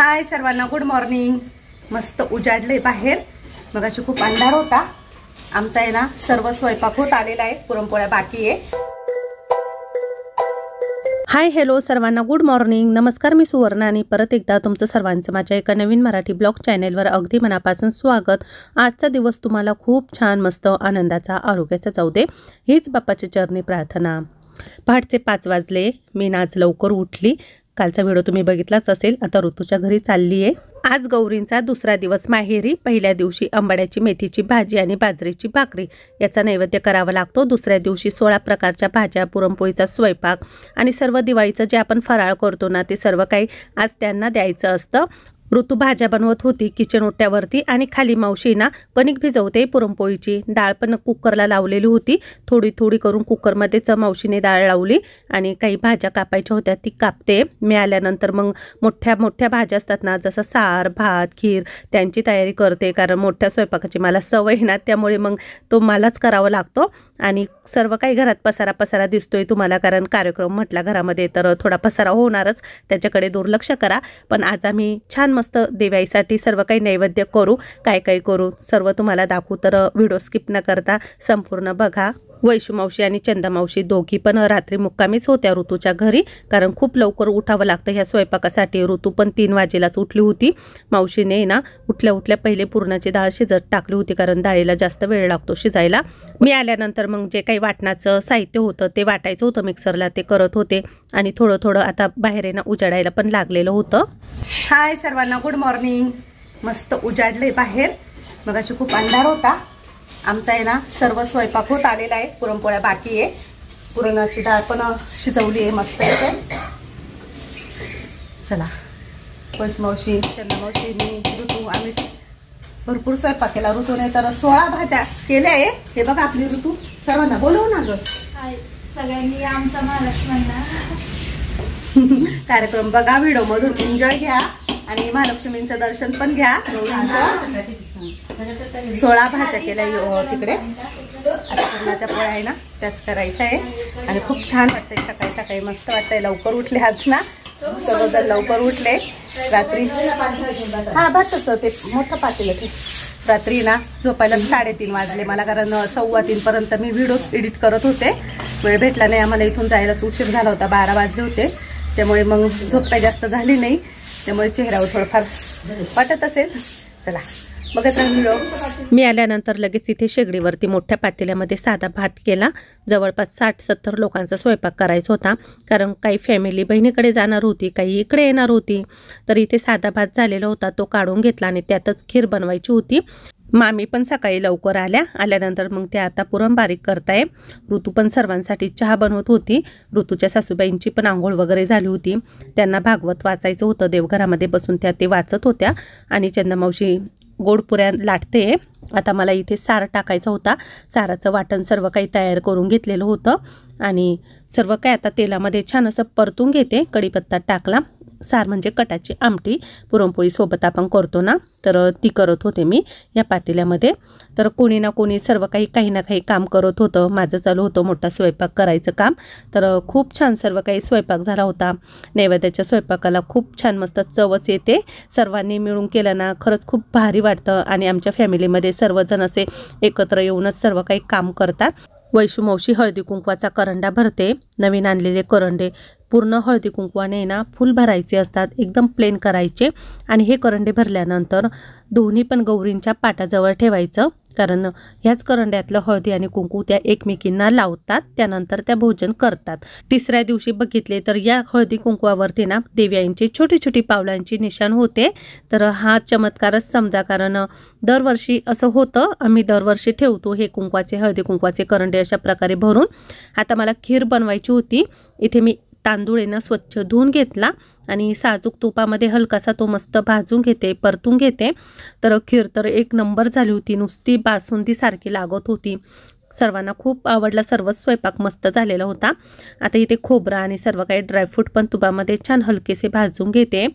हाय सर्वांना, good morning. मस्त उजाडले बाहेर, मगाशी खूप अंधार होता। आमचा आहे ना सर्व स्वयंपाक होत आलेला आहे, पुरणपोळ्या बाकी आहे। हाय हॅलो सर्वांना, गुड मॉर्निंग, नमस्कार। मी सुवर्णा आणि परत एकदा तुमचं सर्वांचं माझ्या एका नवीन मराठी ब्लॉग चॅनेलवर अगदी मनापासून स्वागत। आजचा दिवस तुम्हाला खूप छान, मस्त, आनंदाचा, आरोग्याचा जाऊ दे, हीच बाप्पाची चरणी प्रार्थना। पहाटे 5 वाजले, मी आज लवकर उठली। कालचा व्हिडिओ तुम्ही बघितलाच असेल। आता ऋतूच्या घरी चालली आहे। आज गौरींचा दुसरा दिवस माहेरी। पहिल्या दिवशी आंबाड्याची मेथीची भाजी आणि बाजरीची भाकरी याचा नैवेद्य करावा लागतो। दुसऱ्या दिवशी 16 प्रकारच्या भाज्या, पुरणपोळीचा स्वयंपाक आणि सर्व दिवाळीचं जे आपण फराळ करतो ना, ते सर्व काही आज त्यांना द्यायचं असतं। ऋतू भाज्या बनवत होती किचन ओट्यावरती आणि खाली मावशी ना कणिक भिजवते पुरणपोळीची। डाळ पण कुकरला लावलेली होती, थोडी थोडी करून कुकरमध्येच मावशीने डाळ लावली आणि काही भाज्या कापायच्या होत्या ती कापते। मी आल्यानंतर मग मोठ्या मोठ्या भाज्या असतात ना, जसं सार, भात, खीर, त्यांची तयारी करते। कारण मोठ्या स्वयंपाकाची मला सवय ना, त्यामुळे मग तो मलाच करावा लागतो। आणि सर्व काही घरात पसारा दिसतोय तुम्हाला, कारण कार्यक्रम म्हटला घरामध्ये तर थोडा पसारा होणारच, त्याच्याकडे दुर्लक्ष करा। पण आज आम्ही छान मस्त दिवाळीसाठी सर्व काही नैवेद्य करू, काय काय करू सर्व तुम्हाला दाखवू, तर व्हिडिओ स्किप न करता संपूर्ण बघा। वैशू मावशी आणि चंदा मावशी दोघी पण रात्री मुक्कामीच होत्या ऋतूच्या घरी, कारण खूप लवकर उठावं लागतं ह्या स्वयंपाकासाठी। ऋतू पण 3 वाजेलाच उठली होती। मावशीने ना उठल्या उठल्या पहिले पुरणाची डाळ शिजत टाकली होती, कारण डाळीला जास्त वेळ लागतो शिजायला। मी आल्यानंतर मग जे काही वाटणाचं साहित्य होतं ते वाटायचं होतं मिक्सरला, ते करत होते। आणि थोडं थोडं आता बाहेर ना उजाडायला पण लागलेलं होतं। हाय सर्वांना, गुड मॉर्निंग। मस्त उजाडले बाहेर, मगाशी खूप अंधार होता। आमचा आहे ना सर्व स्वयंपाक होत आलेला आहे, पुरणपोळ्या बाकी आहे। पुरणाची डाळ पण शिजवली आहे मस्त आहे। चला, वैशू मावशी, चंदा मावशी, मी, ऋतू, आम्ही भरपूर स्वयंपाक केला। ऋतूने तर 16 भाज्या केल्या आहे। हे बघा आपली ऋतू, सर्वांना बोलवू ना ग, सगळ्यांनी आमचा महालक्ष्मींना कार्यक्रम बघा, व्हिडिओ मधून एन्जॉय घ्या आणि महालक्ष्मींचं दर्शन पण घ्या। 16 भाज्या केल्या तिकडे, आता पुरणाच्या पोळ्या आहे ना त्याच करायच्या आहे। आणि खूप छान वाटतंय, सकाळी सकाळी मस्त वाटतंय। लवकर उठले आज ना, सर्वजण लवकर उठले। रात्री भातच ते मोठं पातेलं ते, रात्री ना झोपायला 3:30 वाजले मला, कारण 2:15 पर्यंत मी व्हिडिओ एडिट करत होते। वेळ भेटला नाही आम्हाला, इथून जायलाच उशीर झाला होता, 12 वाजले होते। त्यामुळे मग झोप काही जास्त झाली नाही, त्यामुळे चेहऱ्यावर थोडंफार वाटत असेल। चला बघत राहिलो। मी आल्यानंतर लगेच इथे शेगडीवरती मोठ्या पातेल्यामध्ये साधा भात केला। जवळपास 60-70 लोकांचा स्वयंपाक करायचा होता, कारण काही फॅमिली बहिणीकडे जाणार होती, काही इकडे येणार होती। तर इथे साधा भात झालेला होता, तो काढून घेतला आणि त्यातच खीर बनवायची होती। मामी पण सकाळी लवकर आल्यानंतर मग ते आता पुरण बारीक करताय। ऋतू पण सर्वांसाठी चहा बनवत होती। ऋतूच्या सासूबाईंची पण आंघोळ वगैरे झाली होती, त्यांना भागवत वाचायचं होतं, देवघरामध्ये बसून त्या ते वाचत होत्या। आणि चंदा मावशी गोड पुऱ्या लाटते। आता मला इथे सार टाकायचा होता, साराचं वाटण सर्व काही तयार करून घेतलेलं होतं आणि सर्व काही आता तेलामध्ये छान असं परतून घेते। कढीपत्ता टाकला, सार म्हणजे कटाची आमटी, पुरणपोळी सोबत आपण करतो ना, तर ती करत होते मी या पातेल्यामध्ये। तर कोणी ना कोणी सर्व काही ना काही काम करत होतं। माझं चालू होतं मोठा स्वयंपाक करायचं काम। तर खूप छान सर्व काही स्वयंपाक झाला होता। नैवेद्याच्या स्वयंपाकाला खूप छान मस्त चवच येते, सर्वांनी मिळून केलं ना खरंच खूप भारी वाटतं। आणि आमच्या फॅमिलीमध्ये सर्वजण असे एकत्र येऊनच सर्व काही काम करतात। वैशू मावशी हळदी कुंकवाचा करंडा भरते, नवीन आणलेले करंडे पूर्ण हळदी कुंकवाने ना फुल भरायचे असतात, एकदम प्लेन करायचे। आणि हे करंडे भरल्यानंतर दोन्ही पण गौरींच्या पाटाजवळ ठेवायचं, कारण ह्याच करंड्यातलं हळदी आणि कुंकू त्या एकमेकींना लावतात, त्यानंतर त्या भोजन करतात। तिसऱ्या दिवशी बघितले तर या हळदी कुंकवावरती ना देव्यांची छोटी छोटी पावलांची निशाण होते। तर हा चमत्कारच समजा, कारण दरवर्षी असं होतं, आम्ही दरवर्षी ठेवतो हे कुंकवाचे, हळदी कुंकवाचे करंडे अशा प्रकारे भरून। आता मला खीर बनवायची होती। इथे मी तांदूळ स्वच्छ धुवून घेतला आणि साजूक तुपामध्ये हलकासा तो मस्त भाजून घेते, परतून घेते। तर खीर तर एक नंबर झाली होती, नुसती बासुंदी सारखी लागत होती। सर्वांना खूप आवडला, सर्वच स्वयंपाक मस्त झालेला होता। आता इथे खोबरा आणि सर्व काही ड्रायफ्रूट पण तुपामध्ये छान हलकेसे भाजून घेते।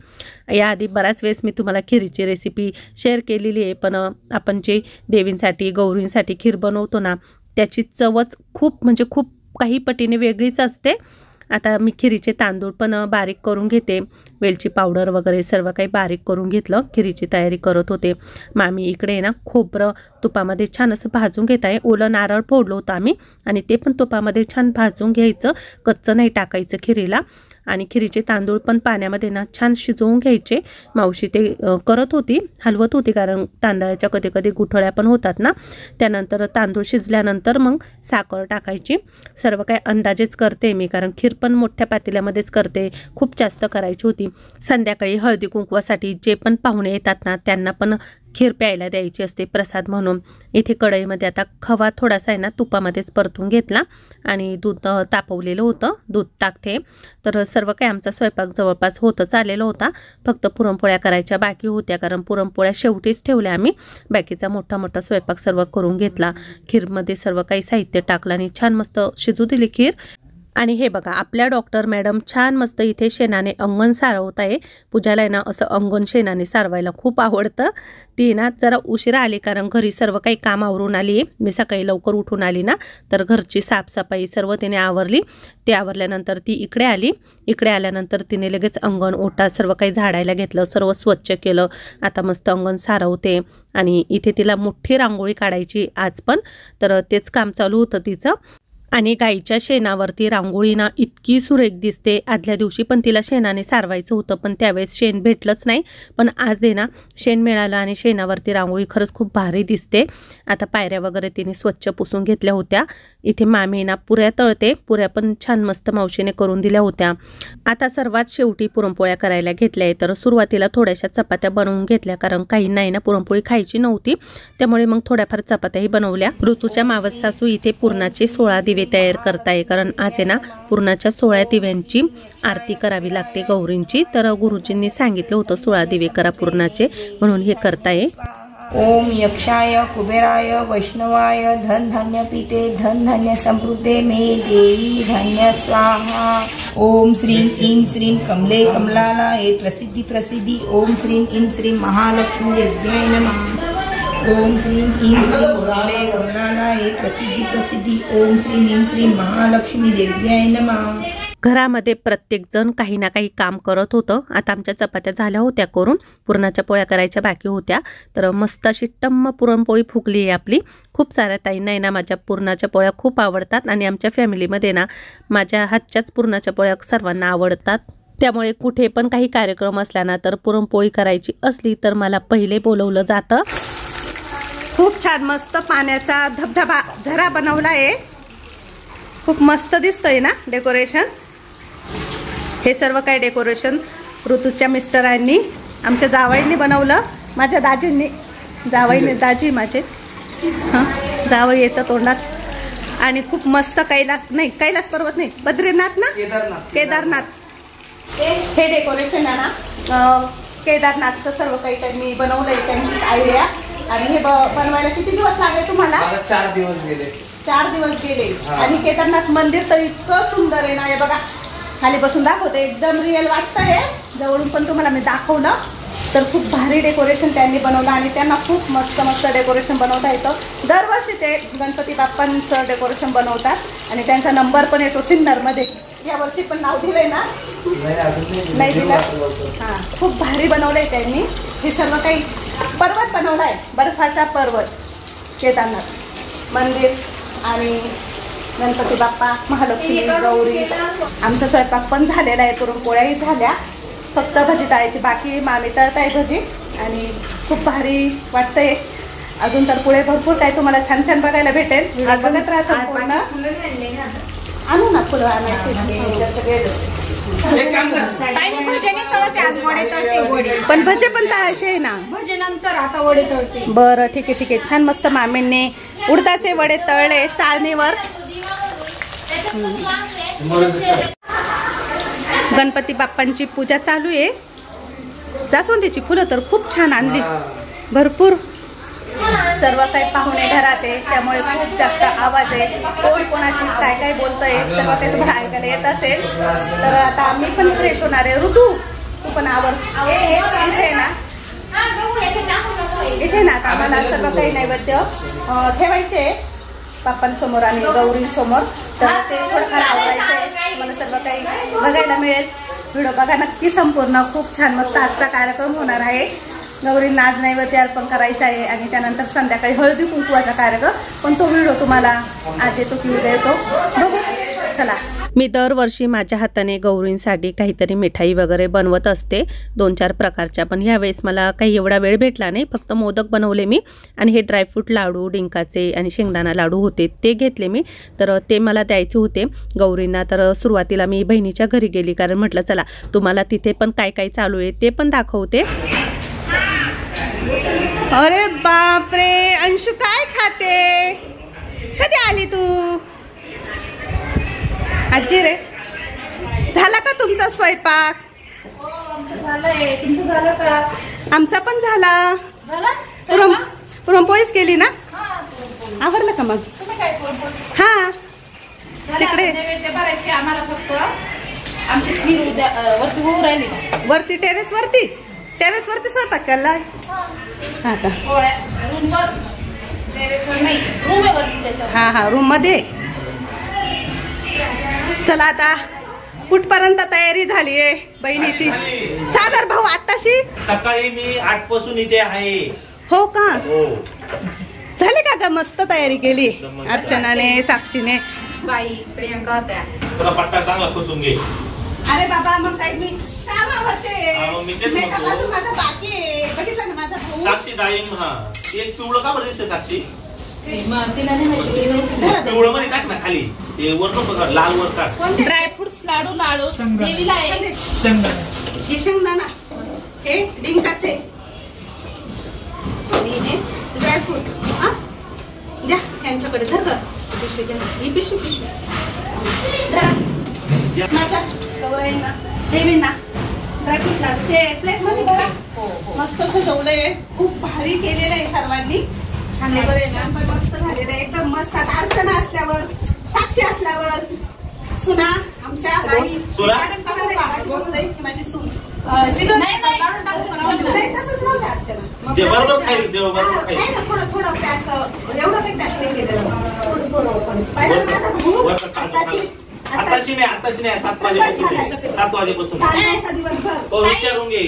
याआधी बराच वेळेस मी तुम्हाला खिरीची रेसिपी शेअर केलेली आहे, पण आपण जे देवींसाठी, गौरींसाठी खीर बनवतो ना, त्याची चवच खूप म्हणजे खूप काही पटीने वेगळीच असते। आता मी खिरीचे तांदूळ पण बारीक करून घेते, वेलची पावडर वगैरे सर्व काही बारीक करून घेतलं, खिरीची तयारी करत होते. मामी इकडे ना खोबरं तुपामध्ये छान असं भाजून घेत आहे. ओलं नारळ फोडलं होतं आम्ही आणि ते पण तुपामध्ये छान भाजून घ्यायचं, कच्चं नाही टाकायचं खिरीला. आणि खिरीचे तांदूळ पण पाण्यामध्ये ना छान शिजवून घ्यायचे. मावशी ते करत होती, हलवत होती, कारण तांदळाच्या कधी कधी गुठळ्या पण होतात ना. त्यानंतर तांदूळ शिजल्यानंतर मग साखर टाकायची. सर्व काही अंदाजेच करते मी, कारण खीर पण मोठ्या पातेल्यामध्येच करते, खूप जास्त करायची होती. संध्याकाळी हळदी कुंकवासाठी जे पण पाहुणे येतात ना त्यांना पण खीर प्यायला द्यायची असते प्रसाद म्हणून. इथे कढईमध्ये आता खवा थोडासा आहे ना तुपामध्येच परतून घेतला आणि दूध तापवलेलं होतं, दूध टाकते. तर सर्व काही आमचा स्वयंपाक जवळपास होतच आलेला होता. फक्त पुरणपोळ्या करायच्या बाकी होत्या, कारण पुरणपोळ्या शेवटीच ठेवल्या आम्ही. बाकीचा मोठा मोठा स्वयंपाक सर्व करून घेतला. खीरमध्ये सर्व काही साहित्य टाकलं आणि छान मस्त शिजू दिली खीर. आणि हे बघा आपल्या डॉक्टर मॅडम छान मस्त इथे शेणाने अंगण सारवत आहे. पूजाला आहे ना असं अंगण शेणाने सारवायला खूप आवडतं. ती ना जरा उशिरा आली, कारण घरी सर्व काही काम आवरून आली आहे. मी सकाळी लवकर उठून आली ना, तर घरची साफसफाई सर्व तिने आवरली. ते आवरल्यानंतर ती इकडे आली. इकडे आल्यानंतर तिने लगेच अंगण ओटा सर्व काही झाडायला घेतलं, सर्व स्वच्छ केलं. आता मस्त अंगण सारवते आणि इथे तिला मोठी रांगोळी काढायची आज पण, तर तेच काम चालू होतं तिचं. आणि गाईच्या शेणावरती रांगोळी ना इतकी सुरेख दिसते. आदल्या दिवशी पण तिला शेणाने सारवायचं होतं, पण त्यावेळेस शेण भेटलंच नाही. पण आज आहे ना शेण मिळालं आणि शेणावरती रांगोळी खरंच खूप भारी दिसते. आता पायऱ्या वगैरे तिने स्वच्छ पुसून घेतल्या होत्या. इथे मामी ना पुऱ्या तळते, पुऱ्या पण छान मस्त मावशीने करून दिल्या होत्या. आता सर्वात शेवटी पुरणपोळ्या करायला घेतल्या. तर सुरुवातीला थोड्याशा चपात्या बनवून घेतल्या, कारण काही नाही ना पुरणपोळी खायची नव्हती, त्यामुळे मग थोड्याफार चपात्याही बनवल्या. ऋतूच्या मावस सासू इथे पुरणाचे 16 दिवे तयार करताय, कारण आज आहे ना पुरणाच्या 16 दिव्यांची आरती करावी लागते गौरींची. तर गुरुजींनी सांगितलं होतं 16 दिवे करा पुरणाचे, म्हणून हे करताय. ओम यक्षाय कुबेराय वैष्णवाय धन धान्य पिते धन धान्य समृद्धे मे देवी धन्य स्वाहा. ओम श्रीं ईं श्रीं कमले कमलालये प्रसिद्धी प्रसिद्धी. ओम श्रीं ईं श्रीं महालक्ष्मी देव्यै नमः. ओम श्रीं ईं श्रीं कमले कमलालये प्रसिद्धी प्रसिद्धी. ओम श्रीं ईं श्रीं महालक्ष्मी देव्यै नमः. घरामध्ये प्रत्येक जण काही ना काही काम करत होतं. आता आमच्या चपात्या झाल्या होत्या करून, पुरणाच्या पोळ्या करायच्या बाकी होत्या. तर मस्त अशी टम्म पुरणपोळी फुगली आहे आपली. खूप साऱ्या ताईंना आहे ना माझ्या पुरणाच्या पोळ्या खूप आवडतात आणि आमच्या फॅमिलीमध्ये ना माझ्या हातच्याच पुरणाच्या पोळ्या सर्वांना आवडतात. त्यामुळे कुठे पण काही कार्यक्रम असला ना तर पुरणपोळी करायची असली तर मला पहिले बोलवलं जातं. खूप छान मस्त पाण्याचा धबधबा झरा बनवला आहे. खूप मस्त दिसतंय ना डेकोरेशन. हे सर्व काही डेकोरेशन ऋतूच्या मिस्टरांनी, आमच्या जावईंनी बनवलं, माझ्या दाजींनी. जावईने दाजी माझे हां जावई येतं तोंडात. आणि खूप मस्त कैलास पर्वत नाही, बद्रीनाथ ना, केदारनाथ हे डेकोरेशन आहे ना. केदारनाथचं सर्व काही त्यांनी बनवलंय, त्यांची आयडिया. आणि हे बनवायला किती दिवस लागले तुम्हाला? 4 दिवस गेले. 4 दिवस गेले. आणि केदारनाथ मंदिर तर इतकं सुंदर आहे ना. हे बघा खाली बसून दाखवते, एकदम रिअल वाटतंय. जवळून पण तुम्हाला मी दाखवलं. तर खूप भारी डेकोरेशन त्यांनी बनवलं आणि त्यांना खूप मस्त मस्त डेकोरेशन बनवता येतं. दरवर्षी ते गणपती बाप्पांचं डेकोरेशन बनवतात आणि त्यांचा नंबर पण येतो सिन्नरमध्ये. यावर्षी पण नाव दिलंय ना? नाही दिलं. हां खूप भारी बनवलंय त्यांनी. हे सर्व काही पर्वत बनवलाय, बर्फाचा पर्वत, केदारनाथ मंदिर आणि गणपती बाप्पा, महालक्ष्मी, गौरी. आमचा स्वयंपाक पण झालेला आहे, पुरणपोळ्याही झाल्या, फक्त भजी तळायची बाकी. मामी तळताय भजी आणि खूप भारी वाटतंय. अजून तर पुढे भरपूर काही तुम्हाला छान छान बघायला भेटेल. बघत राहा संपूर्ण. आणू ना फुलं पण भजे पण तळायचे आहे ना. भजे नंतर, आता वडे तळते. बरं ठीक आहे. छान मस्त मामींनी उडदाचे वडे तळले चाळणीवर. गणपती बाप्पांची पूजा चालू आहे. जास्वंदीची फुलं तर खूप छान आणली, भरपूर. सर्व काही पाहुणे घरात आहे, त्यामुळे खूप जास्त आवाज आहे. कोण कोणाशी काय काय बोलतंय सर्व काही तुम्हाला ऐकायला येत असेल. तर आता आम्ही पण फ्रेश होणार आहे. ऋतू तू पण इथे ना, इथे ना आम्हाला सर्व काही नैवेद्य ठेवायचे बाप्पांसमोर आणि गौरींसमोर. तर ते थोडंफार आवडायचं आहे, मला सर्व काही बघायला मिळेल. व्हिडिओ बघा नक्की संपूर्ण. खूप छान मस्त आजचा कार्यक्रम होणार आहे. गौरींना आज नैवेद्य अर्पण करायचं आहे आणि त्यानंतर संध्याकाळी हळदी कुंकवाचा कार्यक्रम. पण तो व्हिडिओ तुम्हाला आज येतो की उद्या येतो बघू. चला. मी दरवर्षी माझ्या हाताने गौरींसाठी काहीतरी मिठाई वगैरे बनवत असते 2-4 प्रकारच्या. पण ह्यावेळेस मला काही एवढा वेळ भेटला नाही. फक्त मोदक बनवले मी आणि हे ड्रायफ्रूट लाडू, डिंकाचे आणि शेंगदाणा लाडू होते ते घेतले मी. तर ते मला द्यायचे होते गौरींना. तर सुरुवातीला मी बहिणीच्या घरी गेली, कारण म्हटलं चला तुम्हाला तिथे पण काय काय चालू आहे ते पण दाखवते. अरे बापरे, अंशू काय खाते? कधी आली तू? आजी रे, झाला का तुमचा स्वयंपाक? झालंय. तुमचं झालं का? आमचा पण झाला. पुरणपोळीच केली ना? आवरलं का मग? हा तिकडे आम्हाला फक्त आमची खीर उद्या वरती होऊन राहिली. वरती टेरेस वरती स्वयंपाक केला. हा का? हा रूम मध्ये. चला आता कुठपर्यंत तयारी झाली आहे बहिणीची? सागर भाऊ आताशी सकाळी मी 8 पासून इथे आहे. हो का? झाली का ग? मस्त तयारी केली अर्चनाने, साक्षीने. बाई प्रियंका होत्या. पट्टा चांगला खोचून घे. अरे बाबा मग काही मी काम अहो, मी तेच म्हणतो. माझा बाकी आहे. बघितलं ना माझा भाऊ. साक्षी डाळिंब. हा ते पिवळं का बरं दिसते साक्षी? तिला नाही माहिती. पिवळं मध्ये टाक ना खाली. ते वर नको, लाल वर टाक. ड्रायफ्रुट्स लाडू देवीला आहे. शेंगदाणा, हे डिंकाचे आणि हे ड्रायफ्रूट. हा द्या यांच्याकडे. धर ग ही पिशवी धरा. माझ्या गौराईंना, देवींना ड्रायफ्रूट लाडू ते प्लेट मध्ये बघा. मस्त सजवलंय, खूप भारी केलेलं आहे सर्वांनी. छान डेकोरेशन पण मस्त झालेलं आहे, एकदम मस्त. अर्चना असल्यावर, साक्षी असल्यावर, सुना आमच्या माझी सून तसंच राहू द्या अर्चना. बरोबर खाईल देव, बरोबर खाईल. थोडं पॅक, एवढं काही पॅक नाही केलेलं. थोडं पहिला माझा भाऊ आताशी नाही 7 वाजेपासून. 7 वाजेपासून हो, विचारून घे.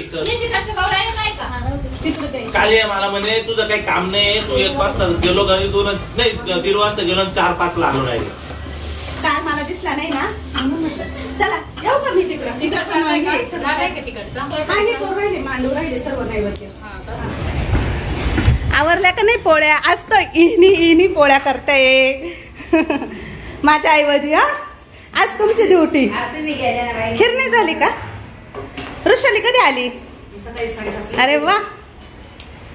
काल मला म्हणे तुझं काही काम नाही, तू 1 वाजता गेलो घरी, 2 नाही 1:30 वाजता गेलो, 4-5 लागलो राहिले. काल मला दिसला नाही ना. चला येऊ का मी तिकडं पण मांडू राहिले सर्व नैवेद्य. आवरल्या का नाही पोळ्या? आज तर इनी पोळ्या करताय माझ्या ऐवजी. हा आज तुमची ड्युटी. खीर झाली का? ऋषाली कधी आली? अरे वा,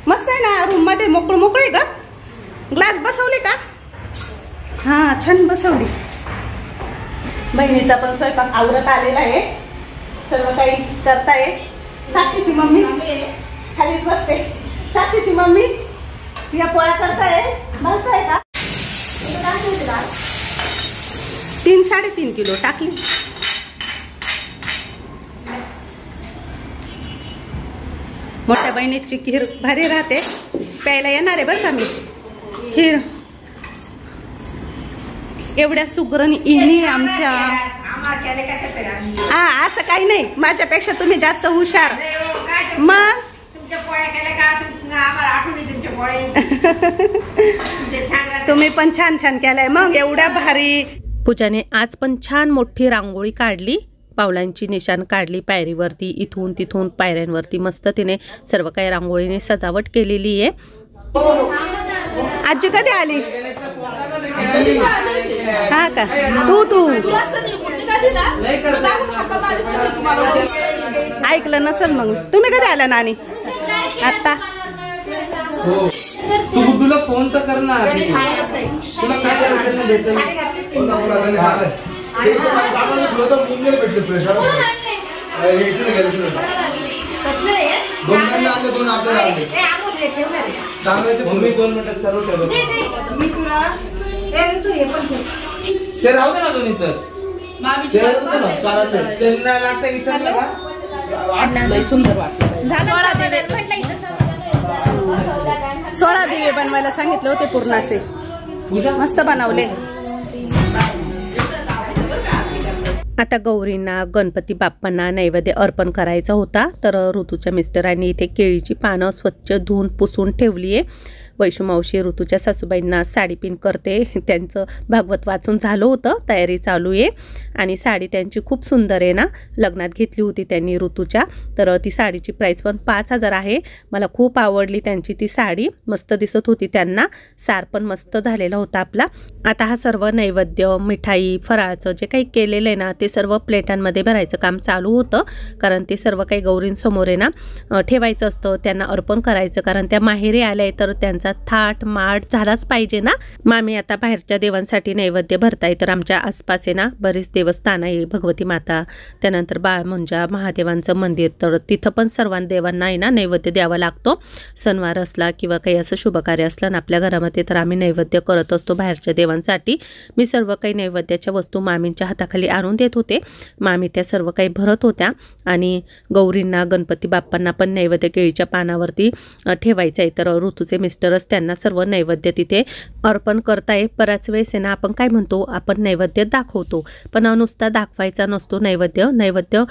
मस्त आहे ना. रूम मध्ये मोकळे का? ग्लास बसवले का? हा छान बसवली. बहिणीचा पण स्वयंपाक आवरत आलेला आहे, सर्व काही करताय. साक्षीची मम्मी खालीच बसते. साक्षीची मम्मी या पोळ्या करताय. मस्त आहे का? 3-3.5 किलो टाकली. मोठ्या बहिणीची खीर भारी राहते, प्यायला येणार आहे बरं का मी. खीर एवढ्या सुगरण इनी आमच्या. हा असं काही नाही, माझ्यापेक्षा तुम्ही जास्त हुशार. मग तुम्ही पण छान केलंय मग, एवढ्या भारी. पूजाने आज पण छान मोठी रांगोळी काढली, पावलांची निशाण काढली पायरीवरती. इथून तिथून पायऱ्यांवरती मस्त तिने सर्व काही रांगोळीने सजावट केलेली आहे. आजी कधी आली? हा का? तू ऐकलं नसेल मग. तुम्ही कधी आला नानी? आता तू गुड्डूला फोन तर कर ना. तुला काय करायचं भेटेल? मम्मी 2 मिनिटात सर्व ठेवलं. ते राहू दे ना दोन्हीतच. त्यांना लागतं विचारलं का? सुंदर वाटतं. 16 दिवे बनवायला सांगितले होते पूर्णाचे, मस्त बनवले. आता गौरींना गणपती बाप्पांना नैवेद्य अर्पण करायचा होता, तर ऋतूच्या मिस्टरांनी इथे केळीची पानं स्वच्छ धुवून पुसून ठेवली आहे. वैशुमावशी ऋतूच्या सासूबाईंना साडी पिन करते, त्यांचं भागवत वाचून झालं होतं, तयारी चालू आहे. आणि साडी त्यांची खूप सुंदर आहे ना, लग्नात घेतली होती त्यांनी ऋतूच्या, तर ती साडीची प्राईस पण 5,000 आहे. मला खूप आवडली त्यांची ती साडी, मस्त दिसत होती त्यांना, सार पण मस्त झालेला होता आपला. आता हा सर्व नैवेद्य, मिठाई, फराळाचं जे काही केलेलं आहे ना ते सर्व प्लेटांमध्ये भरायचं काम चालू होतं, कारण ते सर्व काही गौरींसमोर आहे ना ठेवायचं असतं, त्यांना अर्पण करायचं, कारण त्या माहेरी आल्या तर त्यांचा थाट माठ झालाच पाहिजे ना. मामी आता बाहेरच्या देवांसाठी नैवेद्य भरताय, तर आमच्या आसपास आहे ना बरीच देवस्थान आहे, भगवती माता, त्यानंतर बाळमुंजा महादेवांचं मंदिर, तर तिथं पण सर्वांना देवांना आहे ना नैवेद्य द्यावा लागतो. सणवार असला किंवा काही असं शुभकार्य असलं ना आपल्या घरामध्ये, तर आम्ही नैवेद्य करत असतो बाहेरच्या देवांसाठी. मी सर्व काही नैवेद्याच्या वस्तू मामींच्या हाताखाली आणून देत होते, मामी त्या सर्व काही भरत होत्या. आणि गौरींना गणपती बाप्पांना पण नैवेद्य केळीच्या पानावरती ठेवायचं आहे, तर ऋतूचे मिस्टरच त्यांना सर्व नैवेद्य तिथे अर्पण करताय. बऱ्याच वेळेस आहे ना आपण काय म्हणतो, आपण नैवेद्य दाखवतो, पण नुसता दाखवायचा नसतो नैवेद्य. नैवेद्य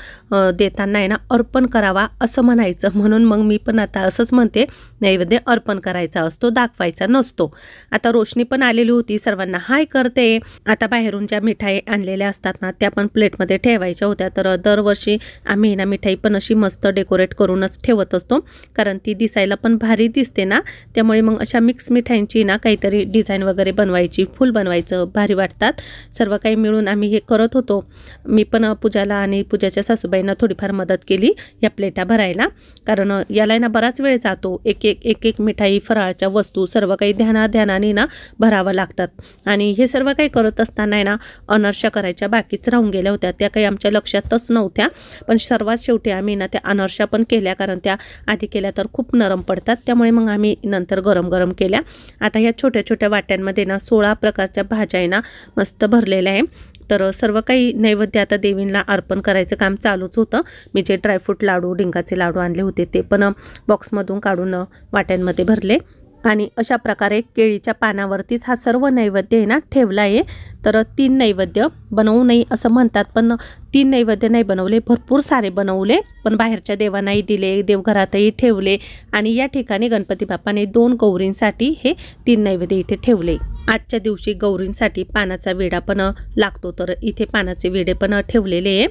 देताना आहे ना अर्पण करावा असं म्हणायचं, म्हणून मग मी पण आता असंच म्हणते, नैवेद्य अर्पण करायचा असतो, दाखवायचा नसतो. आता रोशनी पण आलेली होती, सर्वांना हाय करते. आता बाहेरून ज्या मिठाई आणलेल्या असतात ना त्या पण प्लेटमध्ये ठेवायच्या होत्या, तर दरवर्षी आम्ही ना मिठाई पण अशी मस्त डेकोरेट करूनच ठेवत असतो, कारण ती दिसायला पण भारी दिसते ना, त्यामुळे मग अशा मिक्स मिठाईंची ना काहीतरी डिझाईन वगैरे बनवायची, फुल बनवायचं, भारी वाटतात. सर्व काही मिळून आम्ही हे करत होतो. मी पण पूजाला आणि पूजाच्या सासूबाईंना थोडीफार मदत केली या प्लेटा भरायला, कारण याला ना बराच वेळ जातो. एक एक मिठाई, फराळच्या वस्तू सर्व काही ध्यानाने ना भरावं लागतात. आणि हे सर्व काही करत असताना आहे ना अनर्शा करायच्या बाकीच राहून गेल्या होत्या, त्या काही आमच्या लक्षातच नव्हत्या, पण सर्वात शेवटी आम्ही ना त्या अनर्शा पण केल्या, कारण त्या आधी केल्या तर खूप नरम पडतात, त्यामुळे मग आम्ही नंतर गरम केल्या. आता ह्या छोट्या छोट्या वाट्यांमध्ये ना 16 प्रकारच्या भाज्या आहे ना मस्त भरलेल्या आहे. तर सर्व काही नैवेद्य आता देवींना अर्पण करायचं काम चालूच होतं. मी जे ड्रायफ्रूट लाडू, डिंकाचे लाडू आणले होते ते पण बॉक्समधून काढून वाट्यांमध्ये भरले. आणि अशा प्रकारे केळीच्या पानावरतीच हा सर्व नैवेद्य आहे ना ठेवला आहे. तर 3 नैवेद्य बनवू नये असं म्हणतात, पण 3 नैवेद्य नाही बनवले, भरपूर सारे बनवले, पण बाहेरच्या देवांनाही दिले, देवघरातही ठेवले. आणि या ठिकाणी गणपती बाप्पाने 2 गौरींसाठी हे 3 नैवेद्य इथे ठेवले. आजच्या दिवशी गौरींसाठी पानाचा विडा पण लागतो, तर इथे पानाचे विडे पण ठेवलेले आहे.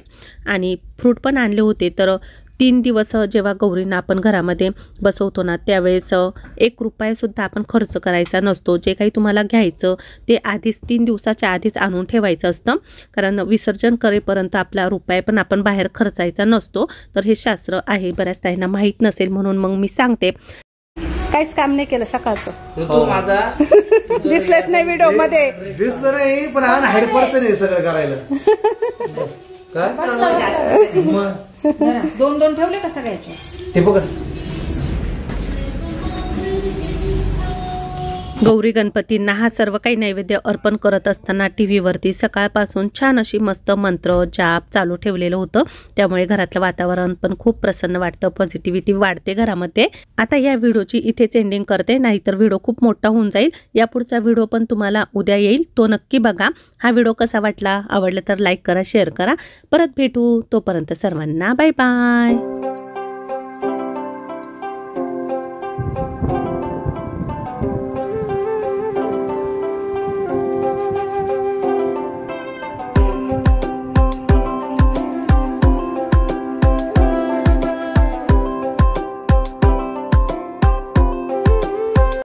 आणि फ्रूट पण आणले होते. तर 3 दिवस जेव्हा गौरींना आपण घरामध्ये बसवतो ना त्यावेळेस 1 रुपयासुद्धा आपण खर्च करायचा नसतो. जे काही तुम्हाला घ्यायचं ते आधीच 3 दिवसाच्या आधीच आणून ठेवायचं असतं, कारण विसर्जन करेपर्यंत आपला रुपया पण आपण बाहेर खर्चायचा नसतो. तर हे शास्त्र आहे, बऱ्याच ताईंना माहीत नसेल, म्हणून मग मी सांगते. काहीच काम नाही केलं सकाळचं, तो माझा दिसलंच नाही व्हिडिओ मध्ये, दिसलं नाही, पण हा 100% आहे सगळं करायला. काय 2-2 ठेवले का सगळ्याचे? ते बघ, गौरी गणपतींना हा सर्व काही नैवेद्य अर्पण करत असताना टीव्हीवरती सकाळपासून छान अशी मस्त मंत्र जाप चालू ठेवलेलं होतं, त्यामुळे घरातलं वातावरण पण खूप प्रसन्न वाटतं, पॉझिटिव्हिटी वाढते घरामध्ये. आता या व्हिडिओची इथेच एंडिंग करते, नाहीतर व्हिडिओ खूप मोठा होऊन जाईल. या पुढचा व्हिडिओ पण तुम्हाला उद्या येईल, तो नक्की बघा. हा व्हिडिओ कसा वाटला, आवडला तर लाईक करा, शेअर करा. परत भेटू, तोपर्यंत सर्वांना बाय बाय.